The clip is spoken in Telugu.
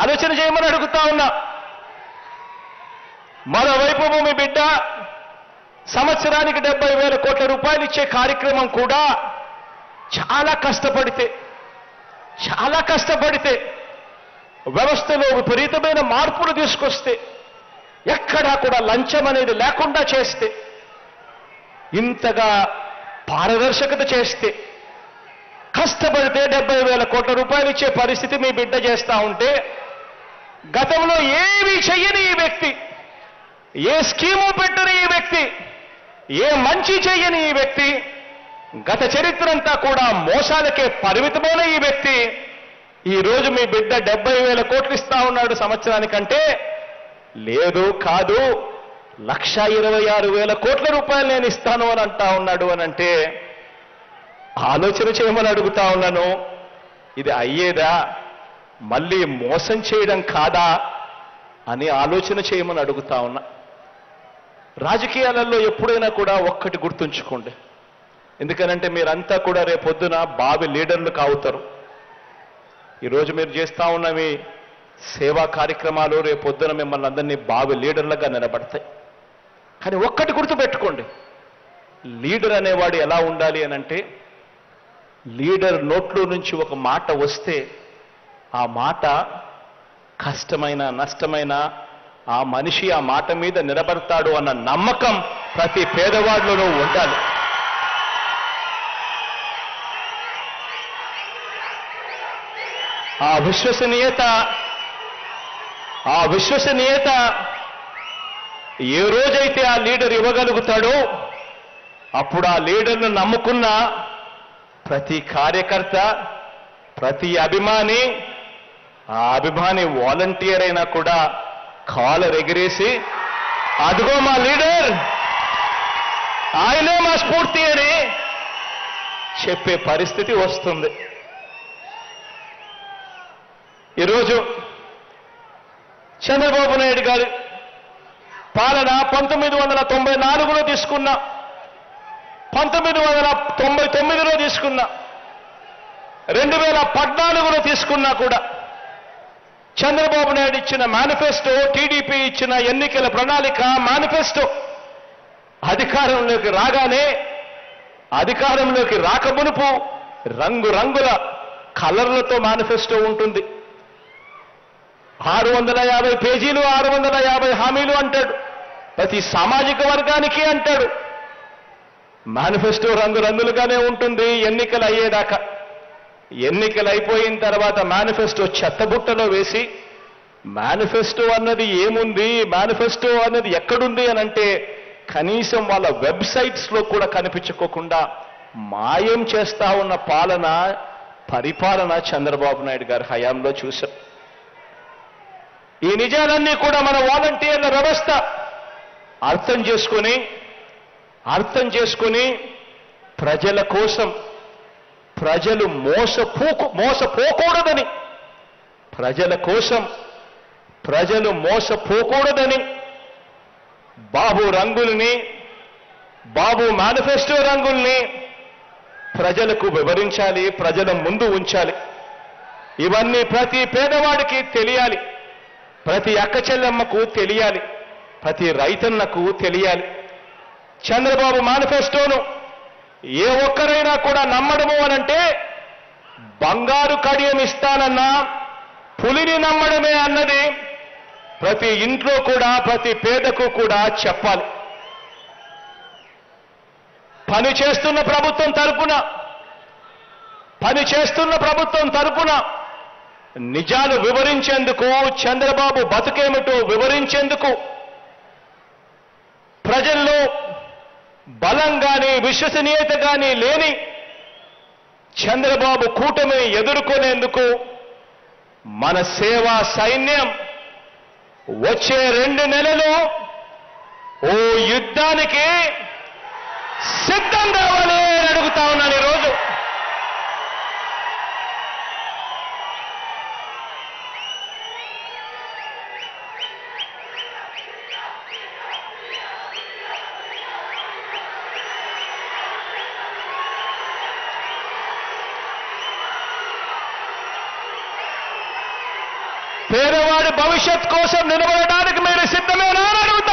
ఆలోచన చేయమని అడుగుతా ఉన్నా. మరోవైపు మీ బిడ్డ సంవత్సరానికి 70,000 కోట్ల రూపాయలు ఇచ్చే కార్యక్రమం కూడా చాలా కష్టపడితే వ్యవస్థలో విపరీతమైన మార్పులు తీసుకొస్తే, ఎక్కడా కూడా లంచం అనేది లేకుండా చేస్తే, ఇంతగా పారదర్శకత చేస్తే, కష్టపడితే 70,000 కోట్ల రూపాయలు ఇచ్చే పరిస్థితి మీ బిడ్డ చేస్తా ఉంటే, గతంలో ఏమీ చెయ్యని ఈ వ్యక్తి, ఏ స్కీము పెట్టని ఈ వ్యక్తి, ఏ మంచి చెయ్యని ఈ వ్యక్తి, గత చరిత్ర అంతా కూడా మోసాలకే పరిమితమైన ఈ వ్యక్తి ఈరోజు మీ బిడ్డ 70,000 కోట్లు ఇస్తా ఉన్నాడు సంవత్సరానికంటే, లేదు కాదు 1,26,000 కోట్ల రూపాయలు నేను ఇస్తాను అని అంటా ఉన్నాడు అని అంటే, ఆలోచన చేయమని అడుగుతా ఉన్నాను. ఇది అయ్యేదా? మళ్ళీ మోసం చేయడం కాదా అని ఆలోచన చేయమని అడుగుతా ఉన్నా. రాజకీయాలలో ఎప్పుడైనా కూడా ఒక్కటి గుర్తుంచుకోండి. ఎందుకనంటే మీరంతా కూడా రేపొద్దున బావి లీడర్లు కావుతారు. ఈరోజు మీరు చేస్తా ఉన్నవి సేవా కార్యక్రమాలు రేపొద్దున మిమ్మల్ని అందరినీ బావి లీడర్లుగా నిలబడతాయి. కానీ ఒక్కటి గుర్తుపెట్టుకోండి, లీడర్ అనేవాడు ఎలా ఉండాలి అనంటే, లీడర్ నోట్లో నుంచి ఒక మాట వస్తే ఆ మాట కష్టమైన నష్టమైన ఆ మనిషి ఆ మాట మీద నిలబడతాడు అన్న నమ్మకం ప్రతి పేదవాడిలోనూ ఉండాలి. ఆ విశ్వసనీయత ఏ రోజైతే ఆ లీడర్ ఇవ్వగలుగుతాడో అప్పుడు ఆ లీడర్ను నమ్ముకున్న ప్రతి కార్యకర్త, ప్రతి అభిమాని, ఆ అభిమాని వాలంటీర్ అయినా కూడా కాలర్ ఎగిరేసి అదిగో మా లీడర్, ఆయనే మా స్ఫూర్తి అని చెప్పే పరిస్థితి వస్తుంది. ఈరోజు చంద్రబాబు నాయుడు గారి పాలన 1994లో తీసుకున్నా, 1999లో తీసుకున్నా, 2014లో తీసుకున్నా కూడా చంద్రబాబు నాయుడు ఇచ్చిన మేనిఫెస్టో, టీడీపీ ఇచ్చిన ఎన్నికల ప్రణాళిక మేనిఫెస్టో అధికారంలోకి రాకమునుపు రంగురంగుల కలర్లతో మేనిఫెస్టో ఉంటుంది. 650 పేజీలు, 650 హామీలు అంటాడు. ప్రతి సామాజిక వర్గానికి అంటాడు. మేనిఫెస్టో రంగురంగులుగానే ఉంటుంది ఎన్నికలు అయ్యేదాకా. ఎన్నికలు అయిపోయిన తర్వాత మేనిఫెస్టో చెత్తబుట్టలో వేసి, మేనిఫెస్టో అన్నది ఏముంది, మేనిఫెస్టో అన్నది ఎక్కడుంది అని అంటే కనీసం వాళ్ళ వెబ్సైట్స్లో కూడా కనిపించుకోకుండా మాయం చేస్తా ఉన్న పరిపాలన చంద్రబాబు నాయుడు గారి హయాంలో చూశాం. ఈ నిజాలన్నీ కూడా మన వాలంటీర్ల వ్యవస్థ అర్థం చేసుకొని ప్రజల కోసం, ప్రజలు మోసపోకూడదని, ప్రజల కోసం ప్రజలు మోసపోకూడదని బాబు మేనిఫెస్టో రంగుల్ని ప్రజలకు వివరించాలి, ప్రజల ముందు ఉంచాలి. ఇవన్నీ ప్రతి పేదవాడికి తెలియాలి, ప్రతి అక్క చెల్లెమ్మకు తెలియాలి, ప్రతి రైతన్నకు తెలియాలి. చంద్రబాబు మేనిఫెస్టోను ఏ ఒక్కరైనా కూడా నమ్మడము అనంటే బంగారు కడియం ఇస్తానన్నా పులిని నమ్మడమే అన్నది ప్రతి ఇంట్లో కూడా, ప్రతి పేదకు కూడా చెప్పాలి. పనిచేస్తున్న ప్రభుత్వం తరపున నిజాలు వివరించేందుకు, చంద్రబాబు బతుకేమిటో వివరించేందుకు, ప్రజల్లో బలం గాని విశ్వసనీయత గాని లేని చంద్రబాబు కూటమిని ఎదుర్కొనేందుకు మన సేవా సైన్యం వచ్చే 2 నెలలు ఓ యుద్ధానికి సిద్ధం కావాలి అని అడుగుతా ఉన్నాను ఈరోజు. పేదవాడి భవిష్యత్ కోసం నిలబడడానికి మీరు సిద్ధమేనా అని అడుగుతా